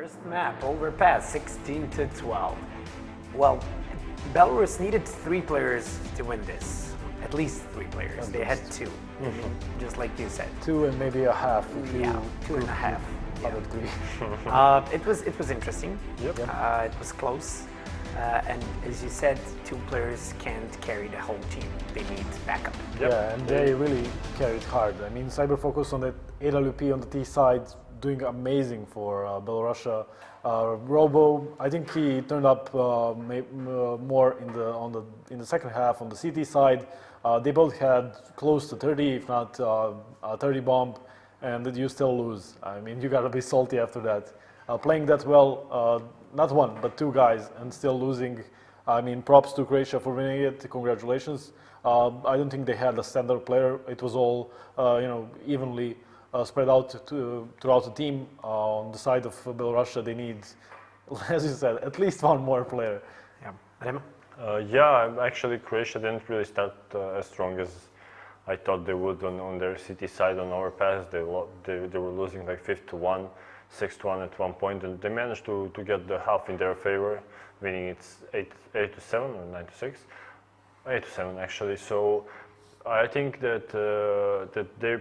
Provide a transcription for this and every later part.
First map, overpass, 16-12. Well, Belarus needed 3 players to win this. At least 3 players. They had 2, just like you said. 2 and maybe a half. Yeah, 2.5. Other 3. It was interesting. Yep. It was close. And as you said, 2 players can't carry the whole team. They need backup. Yep. Yeah, and they really carried hard. I mean, Cyberfocus on the AWP on the T side doing amazing for Belarus. Robo, I think he turned up more in the second half on the CT side. They both had close to 30, if not 30 bomb, and you still lose. I mean, you gotta be salty after that. Playing that well, not 1 but 2 guys, and still losing. I mean, props to Croatia for winning it. Congratulations. I don't think they had a standard player. It was all evenly spread out throughout the team. On the side of Belarus, they need, as you said, at least 1 more player. Yeah. Rema? Actually, Croatia didn't really start as strong as I thought they would on their city side on overpass. They were losing like 5-1, 6-1 at one point, and they managed to get the half in their favor, winning it's 8-7 or 9-6, 8-7 actually. So I think that they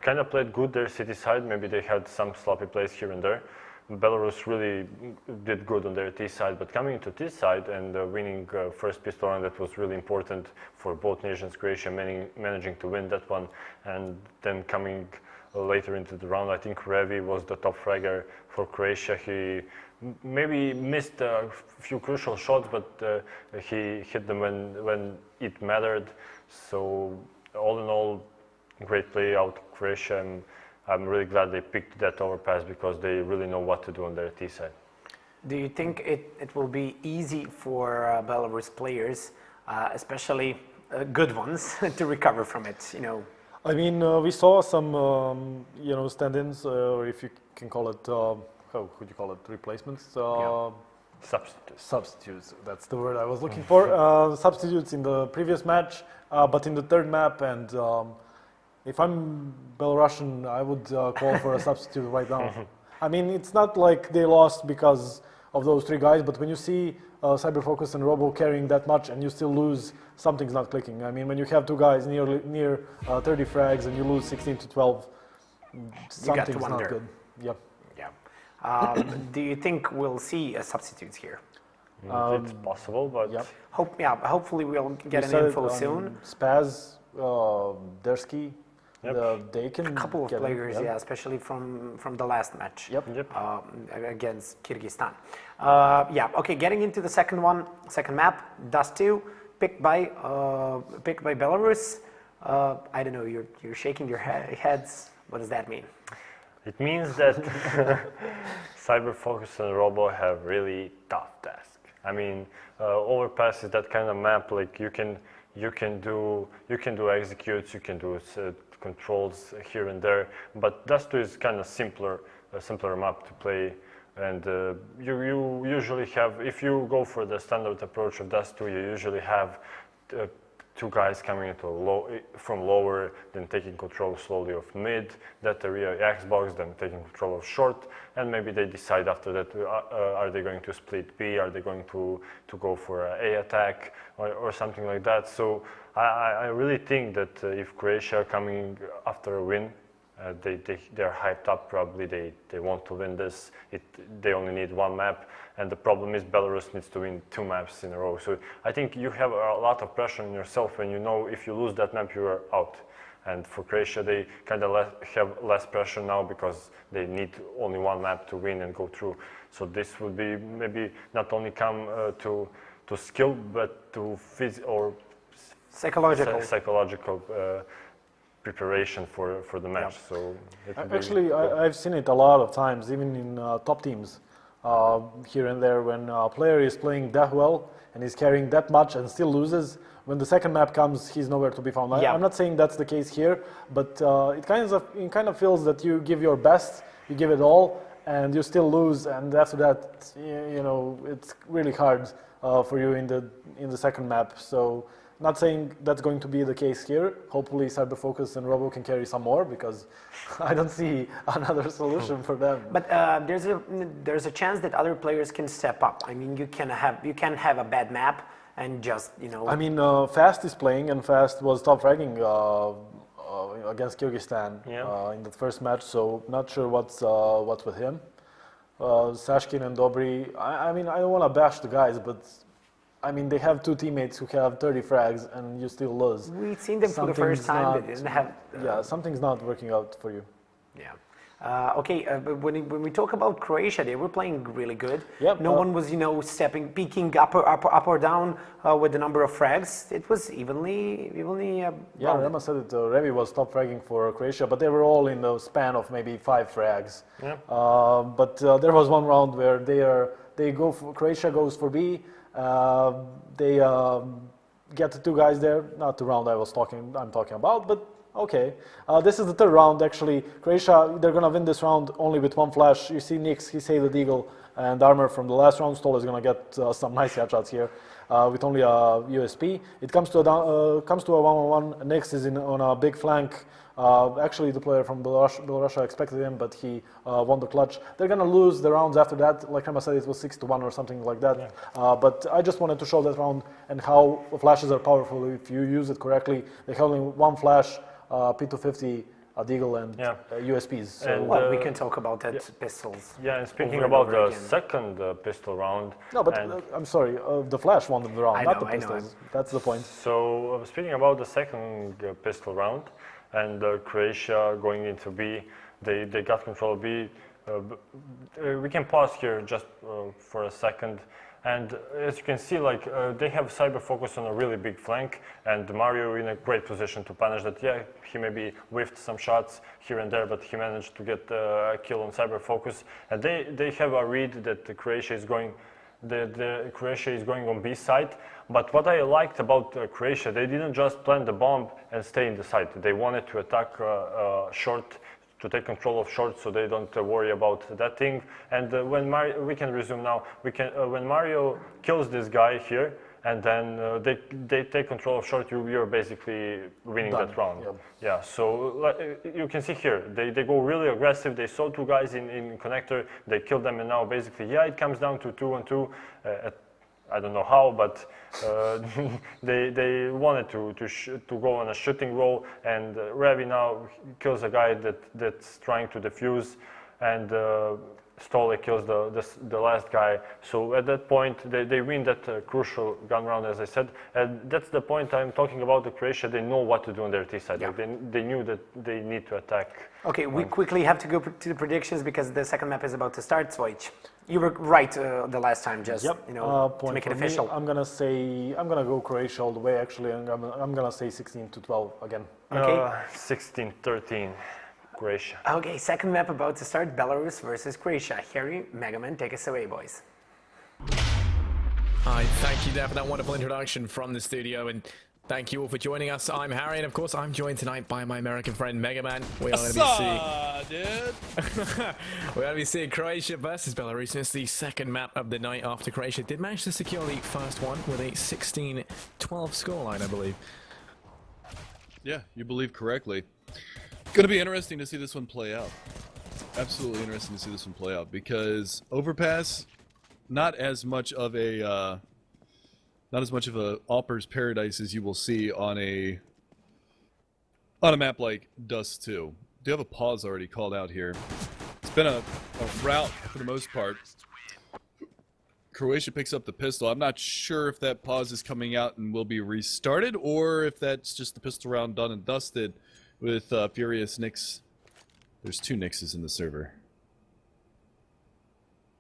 kind of played good their city side. Maybe they had some sloppy plays here and there. Belarus really did good on their T side, but coming into T side and winning first pistol round, that was really important for both nations. Croatia managing to win that one, and then coming later into the round, I think Revi was the top fragger for Croatia. He maybe missed a few crucial shots, but he hit them when it mattered. So all in all, great play out of Croatia, and I'm really glad they picked that overpass because they really know what to do on their T side. Do you think it will be easy for Belarus players, especially good ones, to recover from it? I mean, we saw some, stand-ins, or if you can call it, how could you call it, replacements? Substitutes, that's the word I was looking for. Substitutes in the previous match, but in the third map, and if I'm Belarusian, I would call for a substitute right now. I mean, it's not like they lost because of those 3 guys, but when you see Cyberfocus and Robo carrying that much and you still lose, something's not clicking. I mean, when you have 2 guys near 30 frags and you lose 16-12, something's not good. Yep. Yeah. Do you think we'll see substitutes here? It's possible, but yep. Hopefully we'll get an info soon. Spaz, Dersky. Yep. They can a couple of players, them, yeah, especially from the last match. Yep. Against Kyrgyzstan. Okay, getting into the second map, Dust2, picked by Belarus. I don't know, you're shaking your heads. What does that mean? it means that Cyberfocus and Robo have really tough task. I mean, overpass is that kind of map, like you can do executes, you can do controls here and there, but Dust2 is kind of a simpler map to play, and you usually have, if you go for the standard approach of Dust2, you usually have 2 guys coming into from lower, then taking control slowly of mid, that area Xbox, then taking control of short, and maybe they decide after that, are they going to split B, are they going to go for A attack, or something like that. So I really think that if Croatia coming after a win, they're hyped up, probably they want to win this. They only need 1 map, and the problem is Belarus needs to win 2 maps in a row. So I think you have a lot of pressure on yourself when you know if you lose that map, you are out. And for Croatia, they kind of have less pressure now because they need only 1 map to win and go through. So this would be maybe not only come to skill, but to psychological preparation for the match. Yeah. So actually, I've seen it a lot of times, even in top teams, here and there, when a player is playing that well and is carrying that much and still loses. When the second map comes, he's nowhere to be found. Yeah. I'm not saying that's the case here, but it kind of feels that you give your best, you give it all, and you still lose. And after that, it's really hard for you in the second map. So not saying that's going to be the case here. Hopefully Cyberfocus and Robo can carry some more, because I don't see another solution for them. But there's a chance that other players can step up. I mean, you can have a bad map and just, you know. I mean, Fast is playing, and Fast was top fragging against Kyrgyzstan in the first match, so not sure what's with him. Sashkin and Dobry, I mean, I don't want to bash the guys, but I mean, they have two teammates who have 30 frags and you still lose. We've seen them for the first time. They didn't have. Yeah, something's not working out for you. Yeah. Okay, but when we talk about Croatia, they were playing really good. Yep, no one was, you know, peaking up or down with the number of frags. It was evenly. Yeah, Rema said it. Revi was top fragging for Croatia, but they were all in the span of maybe 5 frags. Yeah. But there was one round where Croatia goes for B. They get the 2 guys there. Not the round I'm talking about, but. Okay, this is the 3rd round actually. Croatia, they're gonna win this round only with 1 flash. You see Nix, he saved the Deagle and armor from the last round. Stoll is gonna get some nice headshots here with only a USP. It comes to a 1-on-1. Nix is on a big flank. Actually, the player from Belarus expected him, but he won the clutch. They're gonna lose the rounds after that. Like Rema said, it was 6-1 or something like that. Yeah. But I just wanted to show that round and how flashes are powerful if you use it correctly. They have only 1 flash. P250, a Deagle, and USPs. So and, well, we can talk about that pistols. Yeah, and speaking about the second pistol round. No, but I'm sorry, the Flash won the round, not the pistols. That's the point. So speaking about the second pistol round, and Croatia going into B, they got control of B. We can pause here just for a second. And as you can see, like they have cyber focus on a really big flank, and Mario in a great position to punish that. Yeah, he maybe whiffed some shots here and there, but he managed to get a kill on cyber focus. And they have a read that Croatia is going, Croatia is going on B side. But what I liked about Croatia, they didn't just plant the bomb and stay in the site. They wanted to attack short, to take control of short, so they don't worry about that thing. And when we can resume now. When Mario kills this guy here, and then they take control of short, you're basically winning that round. Yep. Yeah. So you can see here, they go really aggressive. They saw 2 guys in connector. They killed them, and now basically, yeah, it comes down to 2-on-2. I don't know how, but they wanted to go on a shooting roll, and Revi now kills a guy that's trying to defuse, and Stolle kills the last guy. So at that point, they win that crucial gun round, as I said, and that's the point I'm talking about. The Croatia, they know what to do on their T side. Yeah. Like they knew that they need to attack. Okay, we quickly have to go to the predictions because the second map is about to start. Switch. You were right the last time, just you know, to make it official. Me, I'm gonna go Croatia all the way. Actually, and I'm gonna say 16-12 again. Okay. 16-13. Croatia. Okay, second map about to start, Belarus versus Croatia. Harry, Megaman, take us away, boys. Hi, thank you there for that wonderful introduction from the studio, and thank you all for joining us. I'm Harry, and of course, I'm joined tonight by my American friend Megaman. We are going to be seeing, we're going to be seeing Croatia versus Belarus. It's the second map of the night after Croatia did manage to secure the first one with a 16-12 scoreline, I believe. Yeah, you believe correctly. Going to be interesting to see this one play out. Absolutely interesting to see this one play out, because Overpass, not as much of a Opper's paradise as you will see on a map like Dust2. Do have a pause already called out here. It's been a rout for the most part. Croatia picks up the pistol. I'm not sure if that pause is coming out and will be restarted, or if that's just the pistol round done and dusted. With Furious Nix. There's 2 Nixes in the server.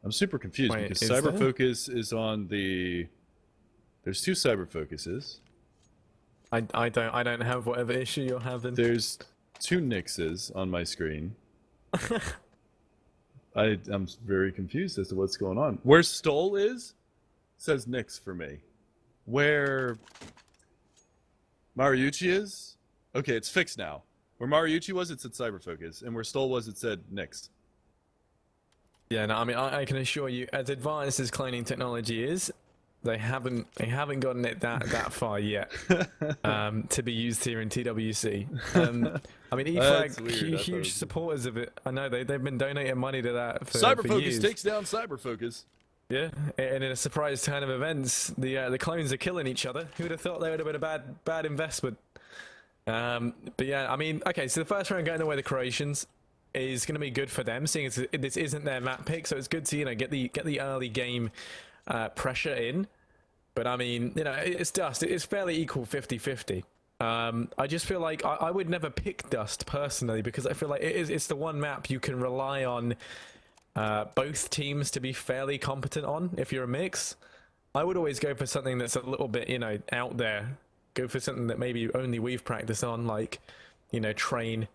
I'm super confused because Cyber Focus is on the... There's 2 Cyber Focuses. I don't have whatever issue you're having. There's 2 Nixes on my screen. I'm very confused as to what's going on. Where Stoll is, says Nix for me. Where Mariucci is, okay, it's fixed now. Where Mariucci was, it said Cyber Focus, and where Stoll was, it said Nix. Yeah, no, I mean, I can assure you, as advanced as cloning technology is, they haven't gotten it that far yet to be used here in TWC. I mean, That's e-frag, weird. I thought it huge was- supporters of it. I know they've been donating money to that for Cyberfocus years. takes down Cyberfocus. Yeah, and in a surprise turn of events, the clones are killing each other. Who would have thought they would have been a bad investment? But yeah, I mean, okay, so the first round going the way of the Croatians is going to be good for them, seeing as this isn't their map pick, so it's good to get the early game pressure in. But I mean, it's Dust. It's fairly equal 50-50. I just feel like I would never pick Dust personally, because I feel like it's the one map you can rely on both teams to be fairly competent on. If you're a mix, I would always go for something that's a little bit out there. Go for something that maybe only we've practiced on, like train.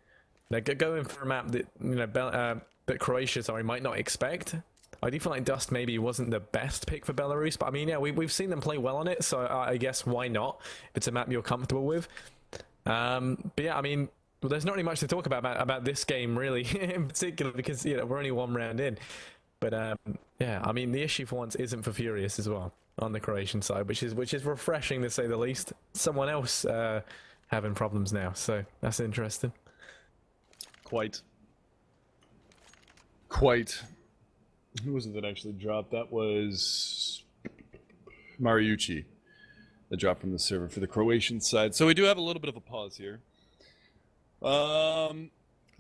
Go in for a map that that Croatia might not expect. I do feel like Dust maybe wasn't the best pick for Belarus, but I mean, yeah, we've seen them play well on it, so I guess why not? If it's a map you're comfortable with. But yeah, I mean, well, there's not really much to talk about this game really, in particular, because we're only one round in. But yeah, I mean, the issue for once isn't for Furious as well on the Croatian side, which is refreshing to say the least. Someone else having problems now, so that's interesting. Quite. Who was it that actually dropped? That was Mariucci that dropped from the server for the Croatian side. So we do have a little bit of a pause here.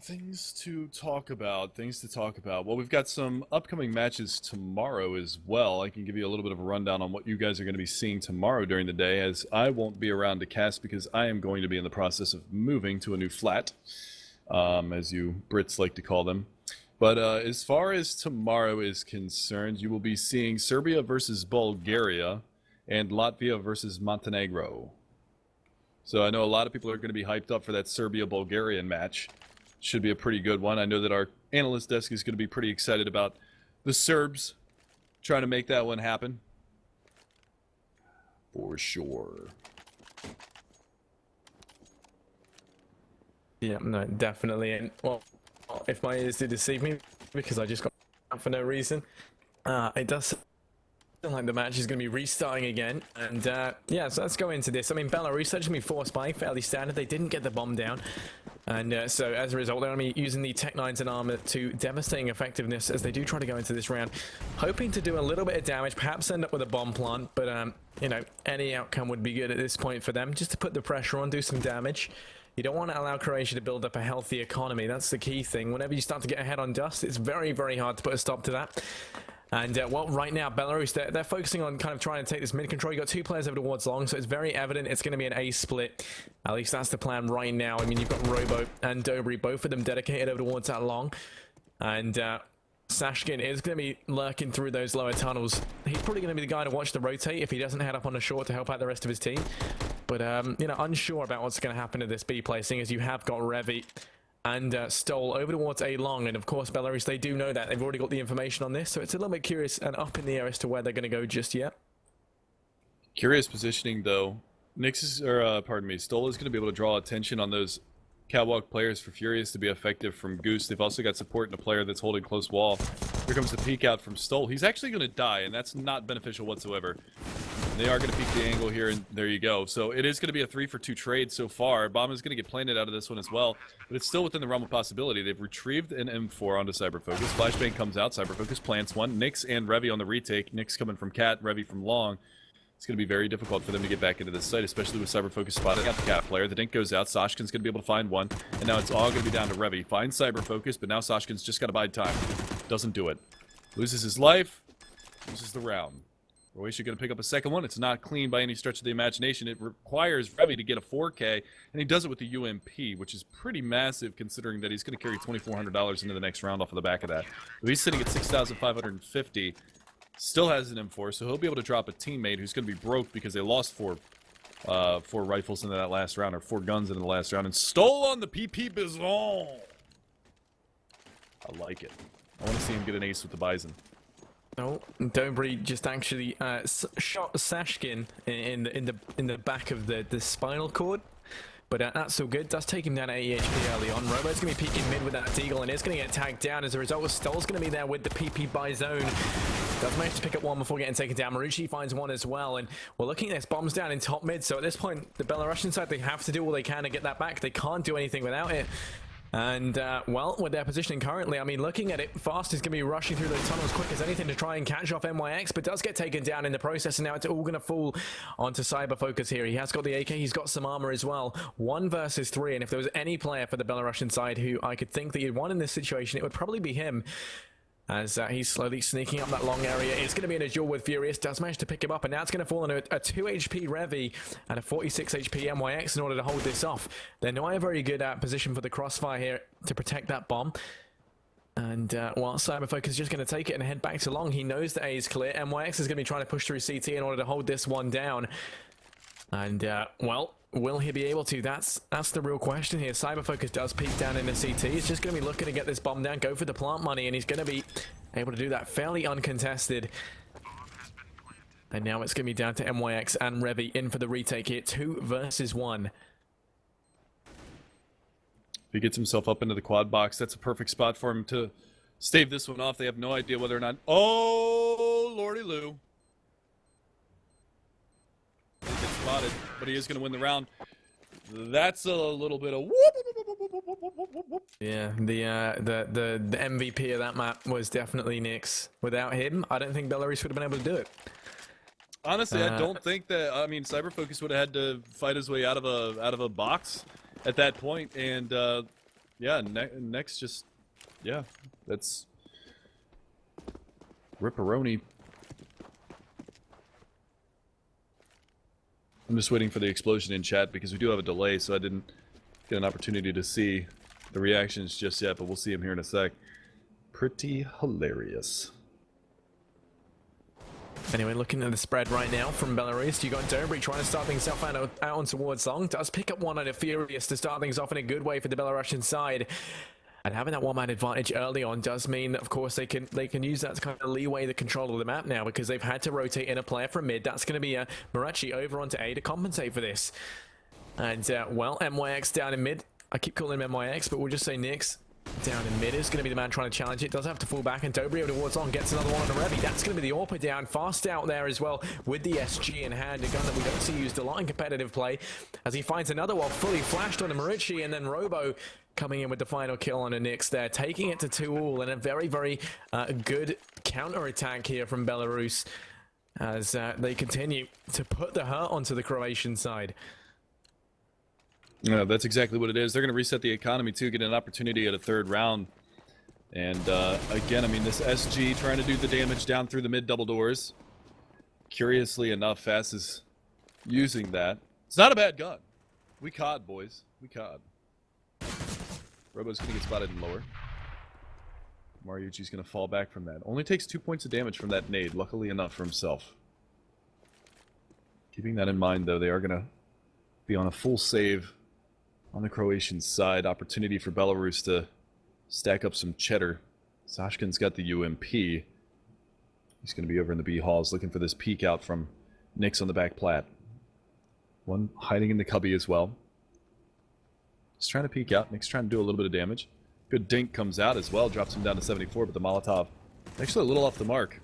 Things to talk about. Well, we've got some upcoming matches tomorrow as well. I can give you a little bit of a rundown on what you guys are going to be seeing tomorrow during the day, as I won't be around to cast because I am going to be in the process of moving to a new flat, as you Brits like to call them. But as far as tomorrow is concerned, you will be seeing Serbia versus Bulgaria and Latvia versus Montenegro. So I know a lot of people are going to be hyped up for that Serbia-Bulgarian match. Should be a pretty good one. I know that our analyst desk is going to be pretty excited about the Serbs trying to make that one happen. For sure. Yeah, no, definitely. And well, if my ears did deceive me, because I just got out for no reason, it does sound like the match is going to be restarting again. And yeah, so let's go into this. I mean, Belarus actually be forced by fairly standard. They didn't get the bomb down. And so as a result, they're going to be using the Tech 9s and armor to devastating effectiveness as they do try to go into this round, hoping to do a little bit of damage, perhaps end up with a bomb plant. But, any outcome would be good at this point for them, just to put the pressure on, do some damage. You don't want to allow Croatia to build up a healthy economy. That's the key thing. Whenever you start to get ahead on Dust, it's very, very hard to put a stop to that. And, well, right now, Belarus, they're focusing on kind of trying to take this mid-control. You've got two players over towards long, so it's very evident it's going to be an A split. At least that's the plan right now. I mean, you've got Robo and Dobry, both of them dedicated over towards that long. And Sashkin is going to be lurking through those lower tunnels. He's probably going to be the guy to watch the rotate if he doesn't head up on the short to help out the rest of his team. But, unsure about what's going to happen to this B placing, as you have got Revi and Stoll over towards A long, and of course Belarus, they do know that. They've already got the information on this, so it's a little bit curious and up in the air as to where they're going to go just yet. Curious positioning, though. Stoll is going to be able to draw attention on those catwalk players for Furious to be effective from Goose. They've also got support in a player that's holding close wall. Here comes the peek out from Stoll. He's actually going to die, and that's not beneficial whatsoever. They are going to peek the angle here, and there you go. So it is going to be a 3-for-2 trade so far. Bomb is going to get planted out of this one as well, but it's still within the realm of possibility. They've retrieved an M4 onto Cyberfocus. Flashbang comes out. Cyberfocus plants one. Nix and Revi on the retake. Nix coming from Cat, Revi from Long. It's going to be very difficult for them to get back into this site, especially with Cyberfocus spotting out the Cat player. The Dink goes out. Sashkin's going to be able to find one, and now it's all going to be down to Revi. Finds Cyberfocus, but now Sashkin's just got to bide time. Doesn't do it. Loses his life. Loses the round. Croatia going to pick up a second one. It's not clean by any stretch of the imagination. It requires Revi to get a 4K, and he does it with the UMP, which is pretty massive considering that he's going to carry $2,400 into the next round off of the back of that. But he's sitting at $6,550. Still has an M4, so he'll be able to drop a teammate who's going to be broke because they lost four rifles into that last round, or 4 guns into the last round, and stole on the PP Bison. I like it. I want to see him get an ace with the Bison. No, Dobry just actually shot Sashkin in the back of the spinal cord. But that's all good. Does take him down at 80 HP early on. Robo's going to be peeking mid with that Deagle, and is going to get tagged down. As a result, Stoll's going to be there with the PP by zone. Does manage to pick up one before getting taken down. Marucci finds one as well, and we're looking at this. Bombs down in top mid, so at this point, the Belarusian side, they have to do all they can to get that back. They can't do anything without it. And, well, with their positioning currently, I mean, looking at it, Fast is going to be rushing through those tunnels quick as anything to try and catch off MYX, but does get taken down in the process, and now it's all going to fall onto Cyber Focus here. He has got the AK, he's got some armor as well. 1 versus 3, and if there was any player for the Belarusian side who I could think that you'd want in this situation, it would probably be him. As he's slowly sneaking up that long area. It's going to be in a duel with Furious. Does manage to pick him up, and now it's going to fall on a 2 HP Revy and a 46 HP MYX in order to hold this off. They're not in a very good position for the crossfire here to protect that bomb. And while Cyber Focus is just going to take it and head back to long, he knows that A is clear. MYX is going to be trying to push through CT in order to hold this one down. And, well, will he be able to? That's the real question here. Cyber Focus does peek down in the CT. He's just going to be looking to get this bomb down, go for the plant money, and he's going to be able to do that fairly uncontested. And now it's going to be down to MYX and Revy in for the retake here. 2 versus 1. If he gets himself up into the quad box, that's a perfect spot for him to stave this one off. They have no idea whether or not... Oh, Lordy Lou. He gets spotted, but he is going to win the round. That's a little bit of whoop, whoop, whoop, whoop, whoop. Yeah, the MVP of that map was definitely Nyx. Without him, I don't think Belarus would have been able to do it. Honestly, I don't think that. I mean, Cyber Focus would have had to fight his way out of a box at that point, and yeah, Nyx just that's Ripperoni. I'm just waiting for the explosion in chat because we do have a delay, so I didn't get an opportunity to see the reactions just yet, but we'll see them here in a sec. Pretty hilarious. Anyway, looking at the spread right now from Belarus, you got Dobry trying to start things off out on towards long. Does pick up one on a Furious to start things off in a good way for the Belarusian side. And having that one-man advantage early on does mean that, of course, they can use that to kind of leeway the control of the map now because they've had to rotate in a player from mid. That's going to be Marachi over onto A to compensate for this. And, well, MYX down in mid. I keep calling him MYX, but we'll just say Nyx down in mid is going to be the man trying to challenge it. Does have to fall back, and Dobry over towards on gets another one on the Revy. That's going to be the AWPer down. Fast out there as well with the SG in hand, a gun that we don't see used a lot in competitive play, as he finds another one fully flashed on the Marucci, and then Robo coming in with the final kill on a Nyx there, taking it to 2-all, and a very, very good counter-attack here from Belarus as they continue to put the hurt onto the Croatian side. Yeah, that's exactly what it is. They're going to reset the economy too, get an opportunity at a third round. And again, I mean, this SG trying to do the damage down through the mid double doors. Curiously enough, Fast is using that. It's not a bad gun. We cod, boys. We cod. Robo's going to get spotted in lower. Mariucci's going to fall back from that. Only takes 2 points of damage from that nade, luckily enough for himself. Keeping that in mind, though, they are going to be on a full save on the Croatian side. Opportunity for Belarus to stack up some cheddar. Sashkin's got the UMP. He's going to be over in the B halls looking for this peek out from Nyx on the back plat. One hiding in the cubby as well. He's trying to peek out. Nyx trying to do a little bit of damage. Good dink comes out as well. Drops him down to 74, but the Molotov actually a little off the mark.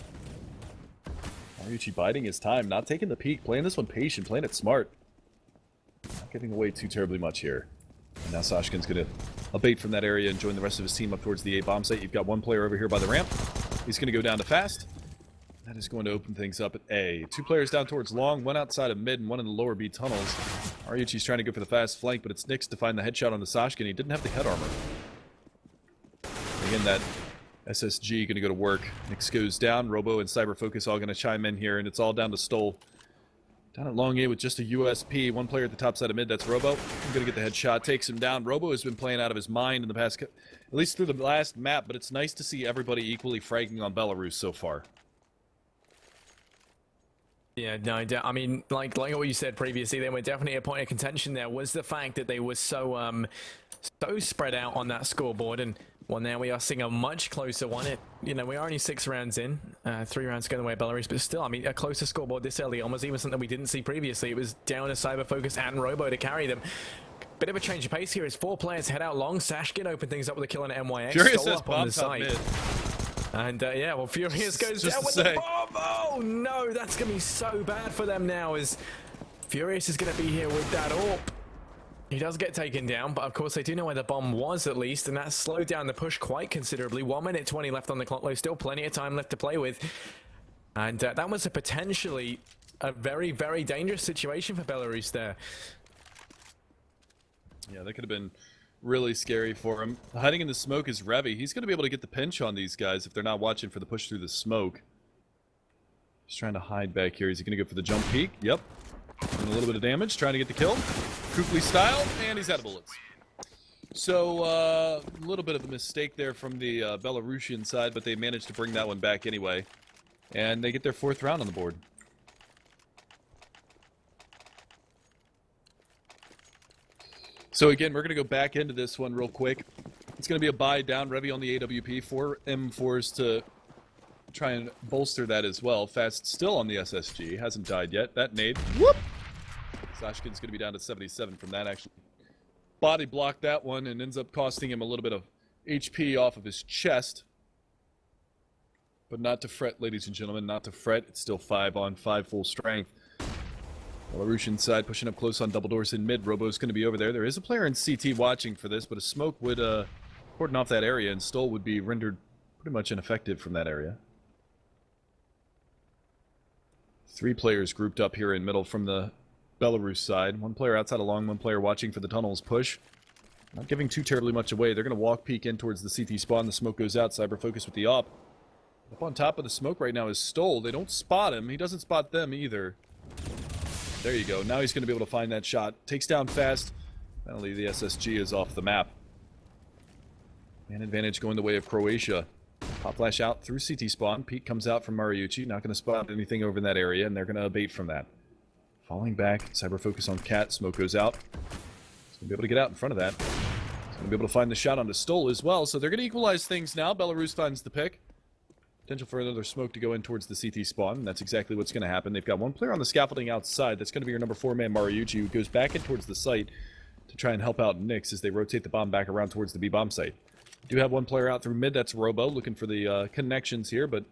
Mariucci biding his time, not taking the peek, playing this one patient, playing it smart. Not giving away too terribly much here. And now Sashkin's going to abate from that area and join the rest of his team up towards the A bomb site. You've got one player over here by the ramp. He's going to go down to Fast. That is going to open things up at A. 2 players down towards long, one outside of mid and one in the lower B tunnels. Mariucci's trying to go for the fast flank, but it's Nyx to find the headshot on the Sashkin. He didn't have the head armor. Again, that SSG going to go to work. Nyx goes down. Robo and Cyber Focus all going to chime in here, and it's all down to Stoll. Down at long A with just a USP. One player at the top side of mid, that's Robo. I'm going to get the headshot, takes him down. Robo has been playing out of his mind in the past, at least through the last map, but it's nice to see everybody equally fragging on Belarus so far. Yeah, no, I mean, like what you said previously, they were definitely a point of contention there, was the fact that they were so spread out on that scoreboard, and well, now we are seeing a much closer one. You know, we are only 6 rounds in, 3 rounds going away Belarus, but still, I mean, a closer scoreboard this early on was even something we didn't see previously. It was down to Cyber Focus and Robo to carry them. Bit of a change of pace here as 4 players head out long. Sashkin opened things up with a kill on MYX. Furious Stole says up on the bomb top side. mid. And yeah, well, Furious goes Just down to with say. the bomb. Oh no, that's going to be so bad for them now, as Furious is going to be here with that AWP. He does get taken down, but of course they do know where the bomb was at least, and that slowed down the push quite considerably. 1 minute 20 left on the clock, though. Still plenty of time left to play with. And that was potentially a very, very dangerous situation for Belarus there. Yeah, that could have been really scary for him. Hiding in the smoke is Revy. He's going to be able to get the pinch on these guys if they're not watching for the push through the smoke. He's trying to hide back here. Is he going to go for the jump peek? Yep. Doing a little bit of damage, trying to get the kill. Kukli style, and he's out of bullets. So, a little bit of a mistake there from the Belarusian side, but they managed to bring that one back anyway. And they get their 4th round on the board. So again, we're going to go back into this one real quick. It's going to be a buy down, Revy on the AWP, 4 M4s to try and bolster that as well. Fast still on the SSG, hasn't died yet. That nade, whoop! Sashkin's going to be down to 77 from that, actually. Body blocked that one and ends up costing him a little bit of HP off of his chest. But not to fret, ladies and gentlemen, not to fret. It's still 5 on 5 full strength. Belarusian side pushing up close on double doors in mid. Robo's going to be over there. There is a player in CT watching for this, but a smoke would cordon off that area, and Stoll would be rendered pretty much ineffective from that area. 3 players grouped up here in middle from the Belarus side. 1 player outside along, 1 player watching for the tunnels push. Not giving too terribly much away. They're going to walk peek in towards the CT spawn. The smoke goes out. Cyber focus with the op. Up on top of the smoke right now is Stoll. They don't spot him. He doesn't spot them either. There you go. Now he's going to be able to find that shot. Takes down fast. Finally, the SSG is off the map. Man advantage going the way of Croatia. Pop flash out through CT spawn. Pete comes out from Mariucci. Not going to spot anything over in that area, and they're going to abate from that. Falling back. Cyber focus on Cat. Smoke goes out. He's going to be able to get out in front of that. He's going to be able to find the shot onto Stoll as well. So they're going to equalize things now. Belarus finds the pick. Potential for another smoke to go in towards the CT spawn, and that's exactly what's going to happen. They've got 1 player on the scaffolding outside. That's going to be your number 4 man, Mariucci, who goes back in towards the site to try and help out Nyx as they rotate the bomb back around towards the B-bomb site. Do have 1 player out through mid. That's Robo, looking for the connections here, but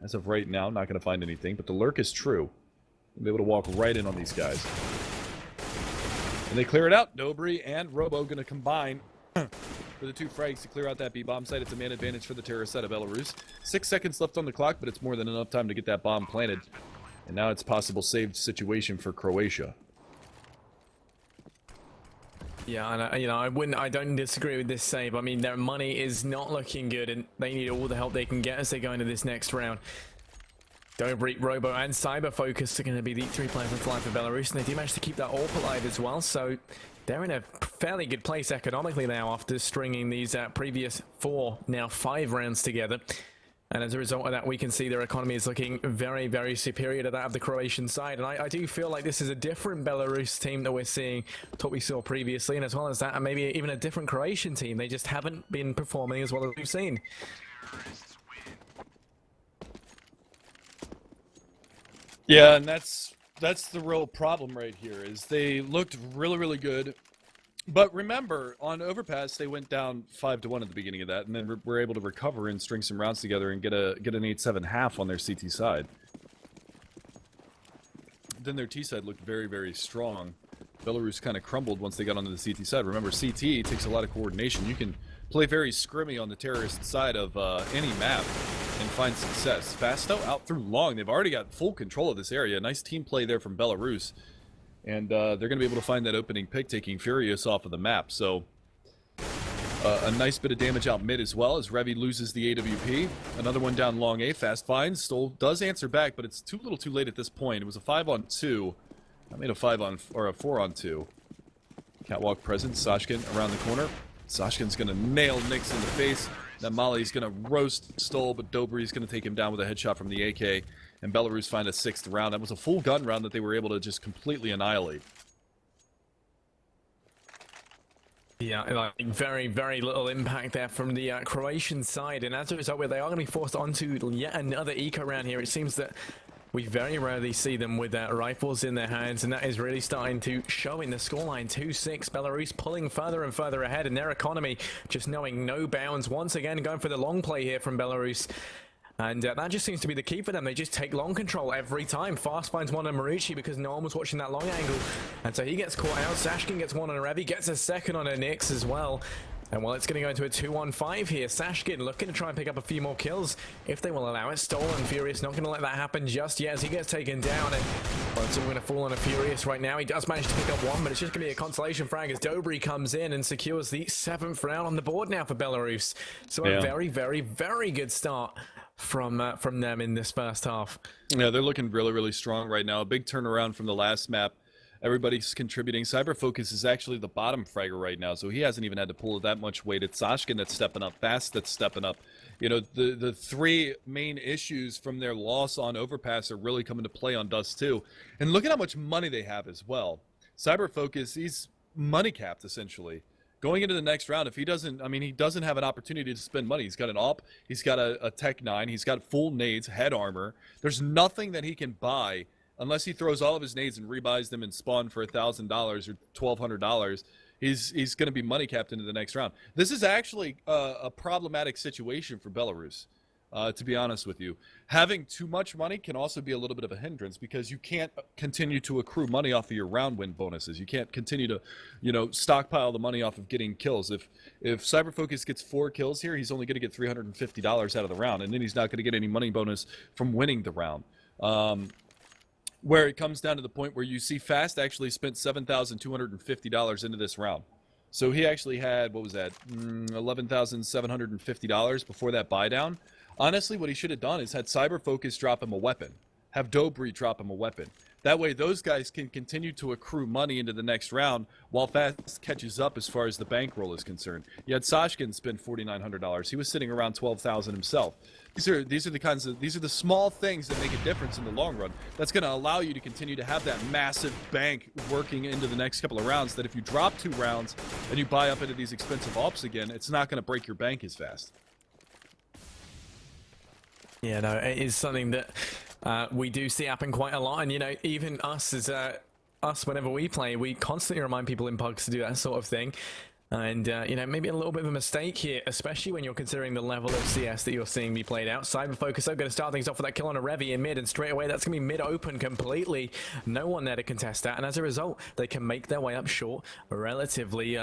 as of right now, not going to find anything. But the lurk is true. You'll be able to walk right in on these guys. And they clear it out. Dobry and Robo going to combine for the 2 frags to clear out that B-bomb site. It's a man advantage for the terrorist side of Belarus. 6 seconds left on the clock, but it's more than enough time to get that bomb planted. And now it's a possible saved situation for Croatia. Yeah, and I don't disagree with this save. I mean, their money is not looking good, and they need all the help they can get as they go into this next round. Dobry, Robo, and Cyber Focus are going to be the 3 players on fly for Belarus, and they do manage to keep that AWP alive as well, so they're in a fairly good place economically now after stringing these previous 4, now 5 rounds together. And as a result of that, we can see their economy is looking very, very superior to that of the Croatian side. And I do feel like this is a different Belarus team that we're seeing to what we saw previously. And as well as that, and maybe even a different Croatian team. They just haven't been performing as well as we've seen. Yeah, and that's the real problem right here, is they looked really, really good. But remember, on Overpass, they went down 5-1 at the beginning of that, and then were able to recover and string some rounds together and get an 8-7 half on their CT side. Then their T side looked very, very strong. Belarus kind of crumbled once they got onto the CT side. Remember, CT takes a lot of coordination. You can play very scrimmy on the terrorist side of any map and find success. Fasto out through long. They've already got full control of this area. Nice team play there from Belarus. And they're going to be able to find that opening pick, taking Furious off of the map. So a nice bit of damage out mid as well as Revy loses the AWP. Another one down long A. Fast finds. Stoll does answer back, but it's too little too late at this point. It was a 5-on-2. I made a 4-on-2. Catwalk presence. Sashkin around the corner. Sashkin's going to nail Nyx in the face. Then Molly's going to roast Stoll, but Dobry's going to take him down with a headshot from the AK. And Belarus find a 6th round. That was a full gun round that they were able to just completely annihilate. Yeah, like very, very little impact there from the Croatian side. And as a result, they are going to be forced onto yet another eco round here. It seems that we very rarely see them with rifles in their hands, and that is really starting to show in the scoreline. 2-6, Belarus pulling further and further ahead, and their economy just knowing no bounds. Once again, going for the long play here from Belarus. And that just seems to be the key for them. They just take long control every time. Fast finds one on Marucci because no one was watching that long angle. And so he gets caught out. Sashkin gets one on Revi, gets a second on a Nyx as well. And well, it's going to go into a 2-1-5 here. Sashkin looking to try and pick up a few more kills if they will allow it. Stolen Furious not going to let that happen just yet as he gets taken down. And well, it's all going to fall on a Furious right now. He does manage to pick up one, but it's just going to be a consolation frag as Dobry comes in and secures the 7th round on the board now for Belarus. So a very, very, very good start from them in this first half. Yeah, they're looking really, really strong right now. A big turnaround from the last map. Everybody's contributing. Cyberfocus is actually the bottom fragger right now, so he hasn't even had to pull that much weight. It's Sashkin that's stepping up, Fast that's stepping up. You know, the three main issues from their loss on Overpass are really coming to play on Dust2. And look at how much money they have as well. Cyberfocus, he's money capped essentially. Going into the next round, if he doesn't, I mean, he doesn't have an opportunity to spend money. He's got an AWP, he's got a Tech 9, he's got full nades, head armor. There's nothing that he can buy unless he throws all of his nades and rebuys them and spawn for $1,000 or $1,200. He's going to be money capped into the next round. This is actually a problematic situation for Belarus, to be honest with you. Having too much money can also be a little bit of a hindrance because you can't continue to accrue money off of your round win bonuses. You can't continue to, you know, stockpile the money off of getting kills. If Cyberfocus gets 4 kills here, he's only going to get $350 out of the round, and then he's not going to get any money bonus from winning the round. Where it comes down to the point where you see Fast actually spent $7,250 into this round. So he actually had, what was that, $11,750 before that buy down. Honestly, what he should have done is had Cyberfocus drop him a weapon, have Dobry drop him a weapon. That way those guys can continue to accrue money into the next round while Fast catches up as far as the bankroll is concerned. You had Sashkin spend $4,900. He was sitting around $12,000 himself. These are the small things that make a difference in the long run. That's going to allow you to continue to have that massive bank working into the next couple of rounds, that if you drop 2 rounds and you buy up into these expensive AWPs again, it's not going to break your bank as fast. Yeah, no, it is something that we do see happen quite a lot, and you know, even us as whenever we play, we constantly remind people in pugs to do that sort of thing. And you know, maybe a little bit of a mistake here, especially when you're considering the level of CS that you're seeing be played out. Cyberfocus are going to start things off with that kill on a Revi in mid, and straight away that's going to be mid open completely. No one there to contest that, and as a result, they can make their way up short relatively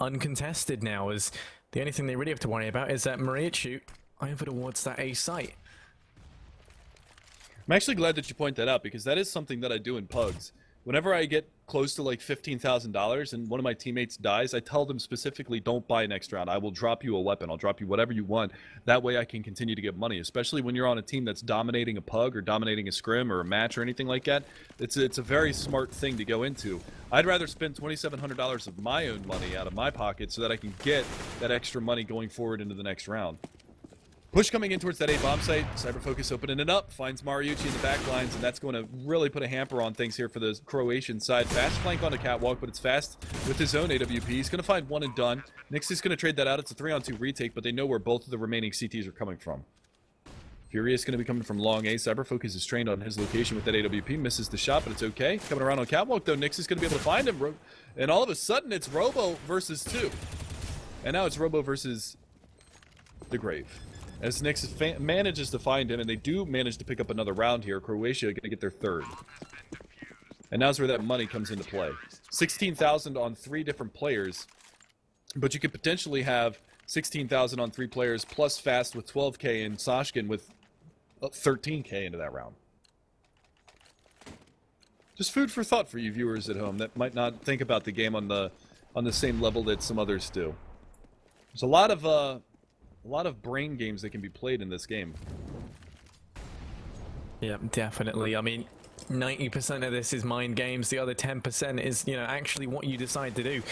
uncontested now, as the only thing they really have to worry about is that Mariachu over towards that A site. I'm actually glad that you point that out, because that is something that I do in pugs. Whenever I get close to like $15,000 and one of my teammates dies, I tell them specifically, don't buy next round. I will drop you a weapon. I'll drop you whatever you want. That way I can continue to get money, especially when you're on a team that's dominating a pug or dominating a scrim or a match or anything like that. It's a very smart thing to go into. I'd rather spend $2,700 of my own money out of my pocket so that I can get that extra money going forward into the next round. Push coming in towards that A bomb site. Cyberfocus opening it up. Finds Mariucci in the back lines, and that's going to really put a hamper on things here for the Croatian side. Fast flank on the catwalk, but it's Fast with his own AWP. He's going to find one and done. Nyx is going to trade that out. It's a 3-on-2 retake, but they know where both of the remaining CTs are coming from. Furious going to be coming from long A. Cyberfocus is trained on his location with that AWP. Misses the shot, but it's okay. Coming around on catwalk, though, Nyx is going to be able to find him. And all of a sudden, it's Robo versus 2. And now it's Robo versus the Grave. As Nyx manages to find him, and they do manage to pick up another round here. Croatia going to get their 3rd. And now's where that money comes into play. 16,000 on 3 different players, but you could potentially have 16,000 on 3 players plus Fast with 12K and Sashkin with 13K into that round. Just food for thought for you viewers at home that might not think about the game on the same level that some others do. There's a lot of brain games that can be played in this game. Yeah, definitely. I mean, 90% of this is mind games. The other 10% is, you know, actually what you decide to do.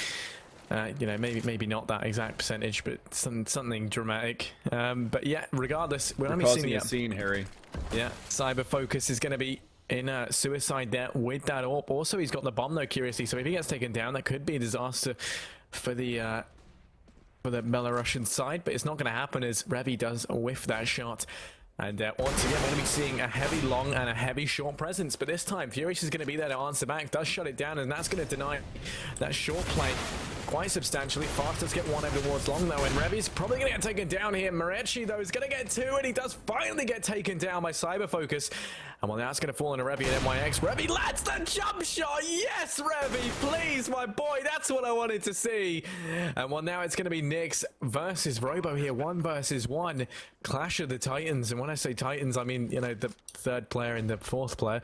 You know, maybe not that exact percentage, but something dramatic. But yeah, regardless, we're only seeing a scene, Harry. Yeah, Cyberfocus is going to be in suicide there with that AWP. Also, he's got the bomb though, curiously. So if he gets taken down, that could be a disaster for the Belarusian side, but it's not going to happen as Revi does whiff that shot. And once again, we're going to be seeing a heavy long and a heavy short presence. But this time, Furious is going to be there to answer back. Does shut it down, and that's going to deny that short play quite substantially. Fast does get one over towards long, though. And Revy's probably going to get taken down here. Marechi, though, is going to get two, and he does finally get taken down by Cyber Focus. And well, that's going to fall into Revy and NYX. Revy lands the jump shot. Yes, Revy, please, my boy. That's what I wanted to see. And well, now it's going to be Nyx versus Robo here. 1 versus 1. Clash of the Titans. And when I say Titans, I mean, you know, the third player and the fourth player.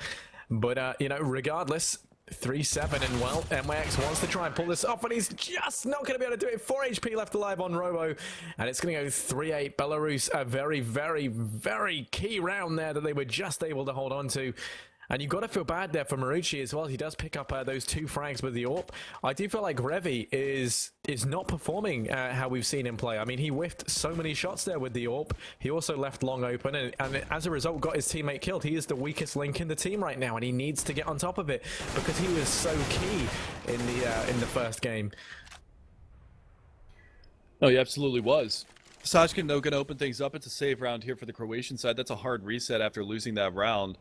But, you know, regardless, 3-7, and well, NYX wants to try and pull this off, and he's just not going to be able to do it. 4 HP left alive on Robo, and it's going to go 3-8. Belarus, a very, very, very key round there that they were just able to hold on to. And you've got to feel bad there for Marucci as well. He does pick up those 2 frags with the AWP. I do feel like Revy is not performing how we've seen him play. I mean, he whiffed so many shots there with the AWP. He also left long open, and as a result, got his teammate killed. He is the weakest link in the team right now, and he needs to get on top of it because he was so key in the first game. Oh, he absolutely was. Sashkin, though, going to open things up. It's a save round here for the Croatian side. That's a hard reset after losing that round.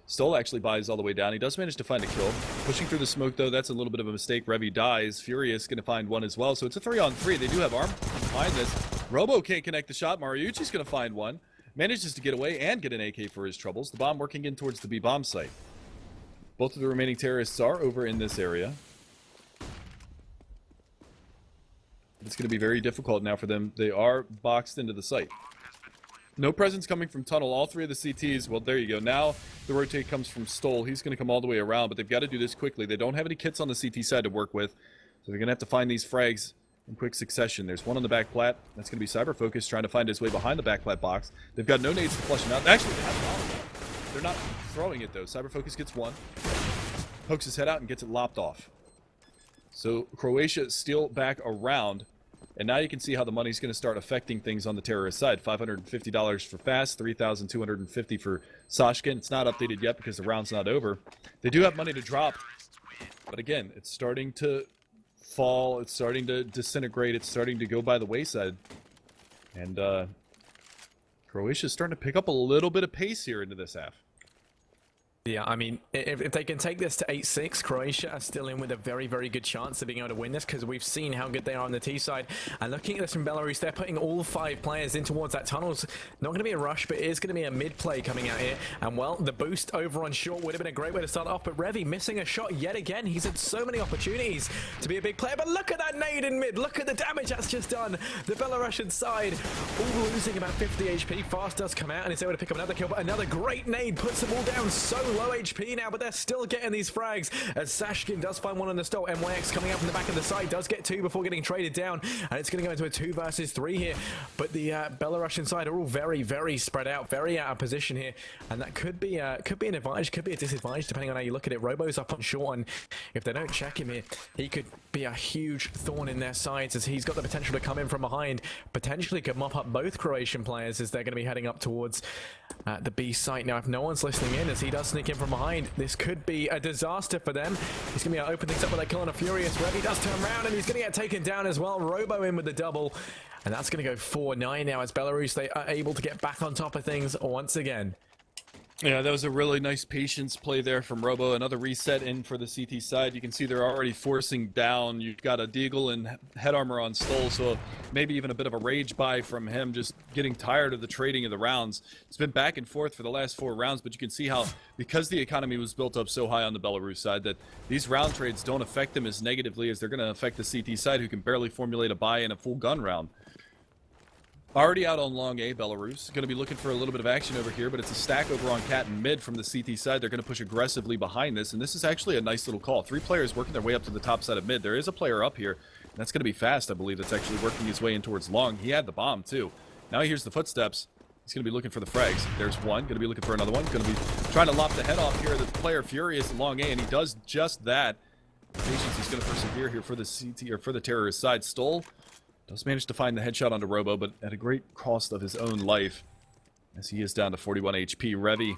Stoll actually buys all the way down. He does manage to find a kill. Pushing through the smoke, though, that's a little bit of a mistake. Revy dies. Furious going to find one as well. So it's a 3-on-3. They do have arm behind this. Robo can't connect the shot. Mariucci's going to find one. Manages to get away and get an AK for his troubles. The bomb working in towards the B-bomb site. Both of the remaining terrorists are over in this area. It's going to be very difficult now for them. They are boxed into the site. No presence coming from tunnel. All 3 of the CTs. Well, there you go. Now the rotate comes from Stoll. He's going to come all the way around, but they've got to do this quickly. They don't have any kits on the CT side to work with, so they're going to have to find these frags in quick succession. There's one on the back plat. That's going to be Cyber Focus trying to find his way behind the back plat box. They've got no nades to flush him out. Actually, they have a bomb. They're not throwing it, though. Cyber Focus gets one. Pokes his head out and gets it lopped off. So Croatia still back around. And now you can see how the money's going to start affecting things on the terrorist side. $550 for Fast, $3,250 for Sashkin. It's not updated yet because the round's not over. They do have money to drop, but again, it's starting to fall. It's starting to disintegrate. It's starting to go by the wayside. And Croatia's starting to pick up a little bit of pace here into this half. Yeah, I mean, if they can take this to 8-6, Croatia are still in with a very, very good chance of being able to win this because we've seen how good they are on the T side. And looking at this from Belarus, they're putting all 5 players in towards that tunnel. It's not going to be a rush, but it is going to be a mid play coming out here. And well, the boost over on short would have been a great way to start off, but Revy missing a shot yet again. He's had so many opportunities to be a big player, but look at that nade in mid. Look at the damage that's just done. The Belarusian side all losing about 50 HP. Fast does come out and is able to pick up another kill, but another great nade puts them all down so low HP now, but they're still getting these frags as Sashkin does find one on the stall. NYX coming out from the back of the side does get 2 before getting traded down, and it's going to go into a 2 versus 3 here. But the Belarusian side are all very, very spread out, very out of position here, and that could be an advantage, could be a disadvantage depending on how you look at it. Robo's up on short, and if they don't check him here, he could be a huge thorn in their sides as he's got the potential to come in from behind, potentially could mop up both Croatian players as they're going to be heading up towards the B site. Now, if no one's listening in, as he does sneak in from behind, this could be a disaster for them. He's going to be able to open things up with a kill on a Furious. Revy does turn around and he's going to get taken down as well. Robo in with the double. And that's going to go 4-9 now as Belarus, they are able to get back on top of things once again. Yeah, that was a really nice patience play there from Robo. Another reset in for the CT side. You can see they're already forcing down. You've got a Deagle and head armor on Stoll, so maybe even a bit of a rage buy from him, just getting tired of the trading of the rounds. It's been back and forth for the last 4 rounds, but you can see how, because the economy was built up so high on the Belarus side, that these round trades don't affect them as negatively as they're going to affect the CT side, who can barely formulate a buy in a full gun round. Already out on long A, Belarus. Going to be looking for a little bit of action over here, but it's a stack over on cat and mid from the CT side. They're going to push aggressively behind this, and this is actually a nice little call. 3 players working their way up to the top side of mid. There is a player up here, and that's going to be Fast, I believe, that's actually working his way in towards long. He had the bomb, too. Now he hears the footsteps. He's going to be looking for the frags. There's one. Going to be looking for another one. Going to be trying to lop the head off here. The player Furious in long A, and he does just that. Patience is going to persevere here for the CT, or for the terrorist side. Stoll does manage to find the headshot onto Robo, but at a great cost of his own life, as he is down to 41 HP. Revy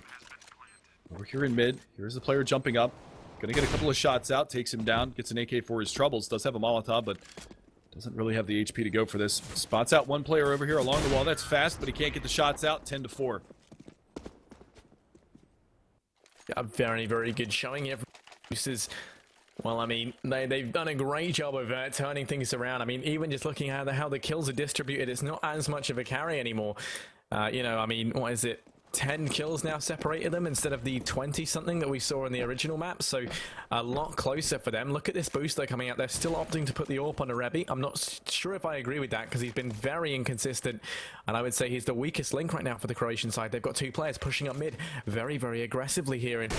over here in mid. Here's the player jumping up. Gonna get a couple of shots out, takes him down, gets an AK for his troubles. Does have a Molotov, but doesn't really have the HP to go for this. Spots out one player over here along the wall. That's Fast, but he can't get the shots out. 10-4. A very, very good showing here. Well, I mean, they've done a great job of turning things around. I mean, even just looking at how the kills are distributed, it's not as much of a carry anymore. You know, I mean, what is it? 10 kills now separated them instead of the 20-something that we saw in the original map, so a lot closer for them. Look at this booster coming out. They're still opting to put the AWP on Arebi. I'm not sure if I agree with that because he's been very inconsistent, and I would say he's the weakest link right now for the Croatian side. They've got 2 players pushing up mid very, very aggressively here, and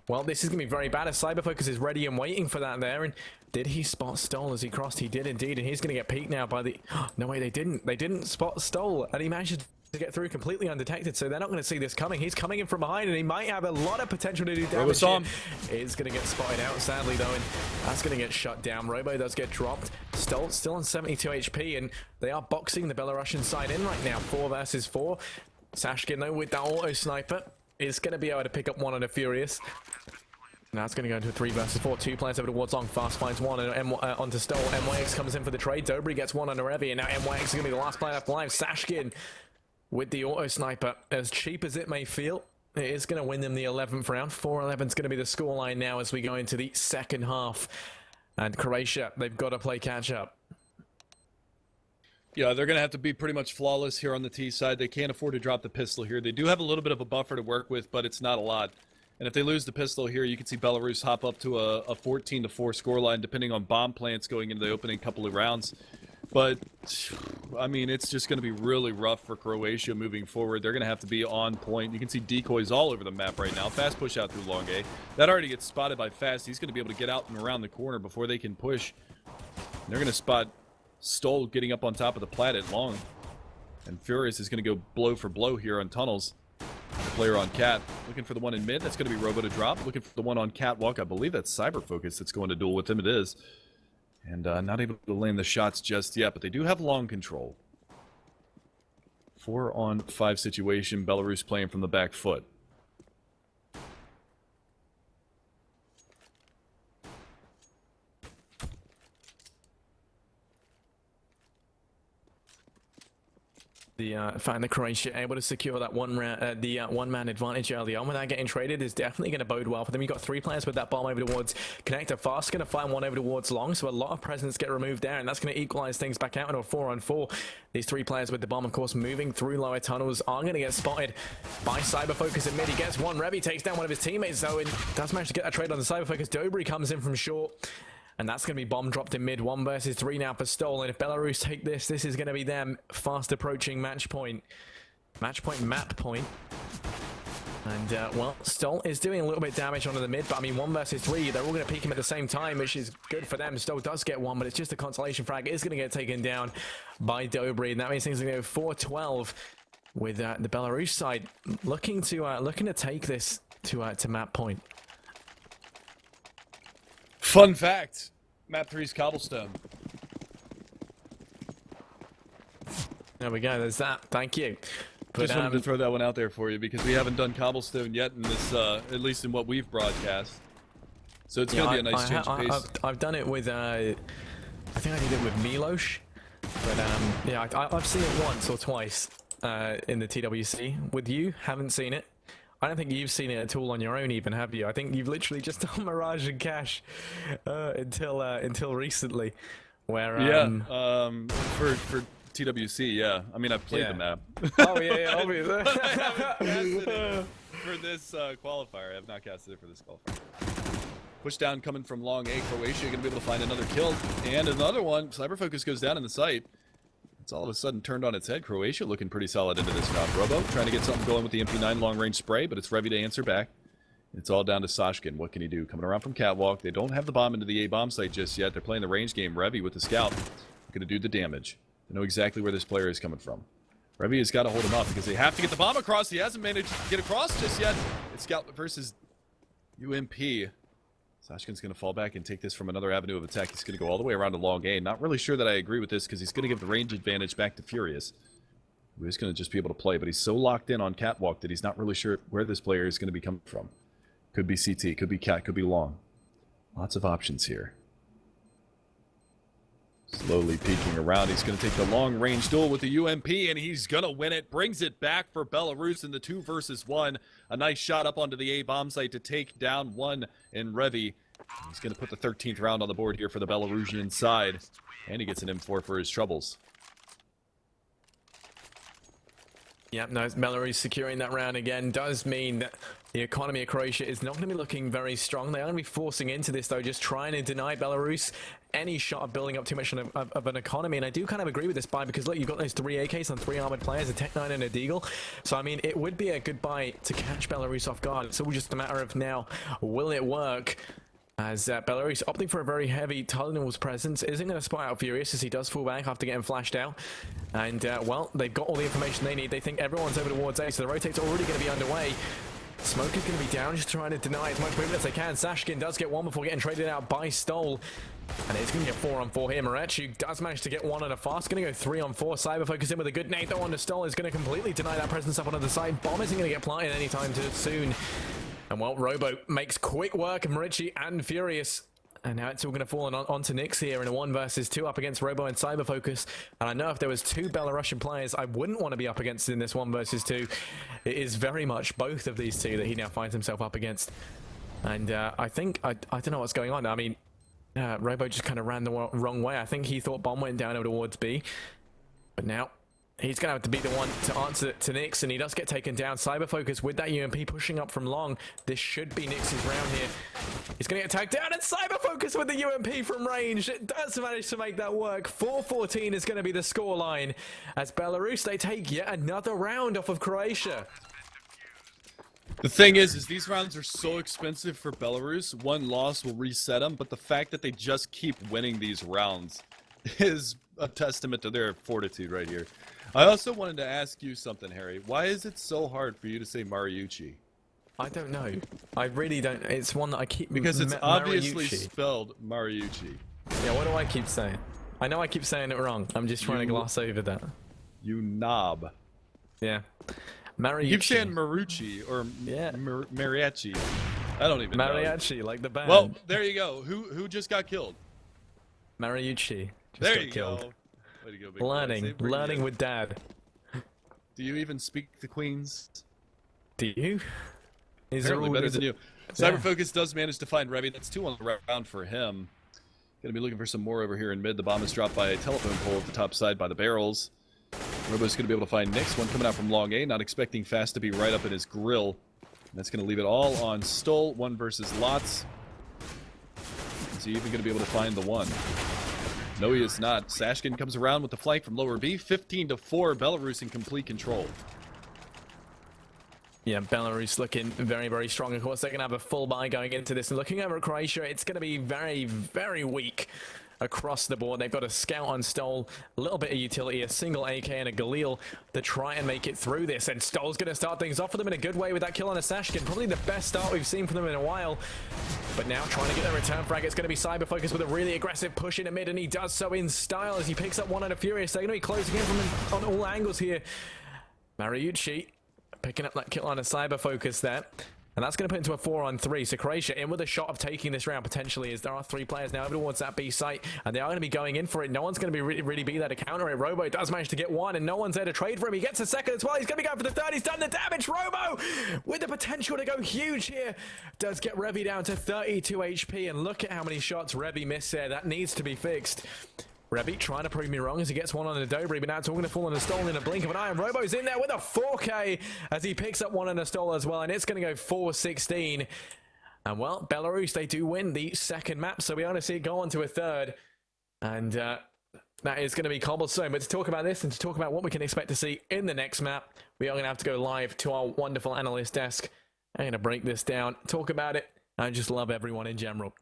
well, this is going to be very bad as Cyberfocus is ready and waiting for that there. And did he spot Stole as he crossed? He did indeed, and he's going to get peeked now by the... No way, they didn't spot Stole, and he managed to get through completely undetected, so they're not going to see this coming. He's coming in from behind, and he might have a lot of potential to do damage. He's going to get spotted out, sadly, though, and that's going to get shut down. Robo does get dropped. Stolt still on 72 HP, and they are boxing the Belarusian side in right now, 4 versus 4. Sashkin, though, with that auto sniper, is going to be able to pick up one on a Furious. Now it's going to go into a 3 versus 4. 2 players over towards Long. Fast finds one and onto Stoll. MYX comes in for the trade. Dobry gets one on Arevi, and now MYX is going to be the last player left alive. Sashkin with the auto sniper, as cheap as it may feel, it is going to win them the 11th round. 4-11 is going to be the scoreline now as we go into the second half. And Croatia, they've got to play catch up. Yeah, they're going to have to be pretty much flawless here on the T side. They can't afford to drop the pistol here. They do have a little bit of a buffer to work with, but it's not a lot. And if they lose the pistol here, you can see Belarus hop up to a 14-4 scoreline, depending on bomb plants going into the opening couple of rounds. But, I mean, it's just going to be really rough for Croatia moving forward. They're going to have to be on point. You can see decoys all over the map right now. Fast push out through long A. That already gets spotted by Fast. He's going to be able to get out and around the corner before they can push. They're going to spot Stoll getting up on top of the plat at long. And Furious is going to go blow for blow here on tunnels. The player on Cat. Looking for the one in mid. That's going to be Robo to drop. Looking for the one on Catwalk. I believe that's Cyberfocus that's going to duel with him. It is. And not able to land the shots just yet, but they do have long control. 4-on-5 situation. Belarus playing from the back foot. Find the Croatia able to secure that one-man advantage early on without getting traded is definitely going to bode well for them. You've got 3 players with that bomb over towards Connector. Fast going to find one over towards Long, so a lot of presence get removed there, and that's going to equalize things back out into a 4-on-4. These 3 players with the bomb, of course, moving through lower tunnels are going to get spotted by Cyberfocus in mid. He gets one. Revi takes down one of his teammates, though, and does manage to get that trade on the Cyberfocus. Dobry comes in from short. And that's going to be bomb dropped in mid. 1 versus 3 now for Stoll. And if Belarus take this, this is going to be them fast approaching match point. Match point, map point. And, well, Stoll is doing a little bit of damage onto the mid. But, I mean, 1 versus 3, they're all going to peek him at the same time, which is good for them. Stoll does get one, but it's just a consolation frag. It is going to get taken down by Dobry. And that means things are going to go 4-12 with the Belarus side looking to take this to map point. Fun fact, map 3's cobblestone. There we go, there's that. Thank you. But, just wanted to throw that one out there for you because we haven't done cobblestone yet in this, at least in what we've broadcast. So it's going to be a nice change of pace. I've done it with, I think I did it with Milos. But yeah, I've seen it once or twice in the TWC. With you, haven't seen it. I don't think you've seen it at all on your own even, have you? I think you've literally just done Mirage and Cash until recently. Where for TWC, yeah. I mean, I've played the map. Oh yeah, obviously. I haven't casted it for this qualifier. I have not casted it for this qualifier. Push down coming from long A. Croatia going to be able to find another kill and another one. Cyberfocus goes down in the site. It's all of a sudden turned on its head. Croatia looking pretty solid into this round. Robo trying to get something going with the MP9 long-range spray, but it's Revi to answer back. It's all down to Sashkin. What can he do? Coming around from Catwalk. They don't have the bomb into the A-bomb site just yet. They're playing the range game. Revi with the scout. Going to do the damage. They know exactly where this player is coming from. Revi has got to hold him up because they have to get the bomb across. He hasn't managed to get across just yet. It's scout versus UMP. Sashkin's going to fall back and take this from another avenue of attack. He's going to go all the way around to long A. Not really sure that I agree with this because he's going to give the range advantage back to Furious, who is going to just be able to play. But he's so locked in on Catwalk that he's not really sure where this player is going to be coming from. Could be CT, could be Cat, could be long. Lots of options here. Slowly peeking around. He's going to take the long-range duel with the UMP, and he's going to win it. Brings it back for Belarus in the 2 versus 1. A nice shot up onto the A bomb site to take down one in Revy. He's going to put the 13th round on the board here for the Belarusian side. And he gets an M4 for his troubles. Yeah, no, Belarus securing that round again does mean that the economy of Croatia is not going to be looking very strong. They are going to be forcing into this, though, just trying to deny Belarus any shot of building up too much of an economy. And I do kind of agree with this buy because, look, you've got those 3 AKs on 3 armored players, a Tech 9 and a Deagle. So, I mean, it would be a good buy to catch Belarus off guard. It's all just a matter of now, will it work? As Belarus opting for a very heavy tunnels presence, isn't going to spot out Furious as he does fall back after getting flashed out. And, well, they've got all the information they need. They think everyone's over towards A, so the rotate's already going to be underway. Smoke is going to be down, just trying to deny as much movement as they can. Sashkin does get one before getting traded out by Stole. And it's going to get 4-on-4 here. Marechu does manage to get one on a fast. Going to go 3-on-4. Cyber focus in with a good nade though on the Stole. Is going to completely deny that presence up on the side. Bomb isn't going to get planted anytime too soon. And well, Robo makes quick work of Marici and Furious. And now it's all going to fall onto Nyx here in a 1 versus 2 up against Robo and Cyber Focus. And I know if there was 2 Belarusian players I wouldn't want to be up against in this 1 versus 2. It is very much both of these 2 that he now finds himself up against. And I think, I don't know what's going on. I mean, Robo just kind of ran the wrong way. I think he thought Bomb went down over towards B. But now he's going to have to be the one to answer to Nyx, and he does get taken down. Cyber Focus with that UMP pushing up from long. This should be Nyx's round here. He's going to get tagged down, and Cyber Focus with the UMP from range. It does manage to make that work. 4-14 is going to be the scoreline as Belarus, they take yet another round off of Croatia. The thing is these rounds are so expensive for Belarus. 1 loss will reset them, but the fact that they just keep winning these rounds is a testament to their fortitude right here. I also wanted to ask you something, Harry. Why is it so hard for you to say Mariucci? I don't know. I really don't. It's one that I keep... Because it's obviously Mariucci. spelled Mariucci. Yeah, what do I keep saying? I know I keep saying it wrong. I'm just trying to gloss over that. You knob. Yeah. Mariucci. You keep saying Marucci or yeah. Mariachi. I don't even know. Mariachi, like the band. Well, there you go. Who just got killed? Mariucci. There you go. Way to go, big Learning with Dad. Do you even speak the Queens? Do you? Apparently better than you. Cyber Focus does manage to find Revy. That's 2 on the round for him. Gonna be looking for some more over here in mid. The bomb is dropped by a telephone pole at the top side by the barrels. Robo's gonna be able to find Nyx. One coming out from long A. Not expecting Fast to be right up in his grill. And that's gonna leave it all on Stole. 1 versus Lots. Is he even gonna be able to find the 1? No, he is not. Sashkin comes around with the flank from lower B. 15-4, Belarus in complete control. Yeah, Belarus looking very, very strong. Of course, they're going to have a full buy going into this. And looking over at Croatia, it's going to be very, very weak across the board. They've got a scout on Stole, a little bit of utility, a single AK and a Galil to try and make it through this. And Stole's going to start things off for them in a good way with that kill on a Sashkin. Probably the best start we've seen from them in a while. But now trying to get their return frag. It's going to be Cyber Focus with a really aggressive push in the mid, and he does so in style as he picks up 1 on a Furious. They're going to be closing in from him on all angles here. Mariucci picking up that kill on a Cyber Focus there. And that's going to put into a 4-on-3. So Croatia in with a shot of taking this round potentially, as there are 3 players now over towards that B site. And they are going to be going in for it. No one's going to be really be there to counter it. Robo does manage to get 1, and no one's there to trade for him. He gets a 2nd as well. He's going to be going for the 3rd. He's done the damage. Robo with the potential to go huge here. Does get Revy down to 32 HP. And look at how many shots Revy missed there. That needs to be fixed. Revy trying to prove me wrong as he gets 1 on the Dobry, but now it's all going to fall on a Stole in a blink of an eye. And Robo's in there with a 4K as he picks up 1 on a Stole as well, and it's going to go 4-16. And well, Belarus, they do win the 2nd map, so we are going to see it go on to a 3rd. And that is going to be cobblestone. But to talk about this and to talk about what we can expect to see in the next map, we are going to have to go live to our wonderful analyst desk. I'm going to break this down, talk about it. I just love everyone in general.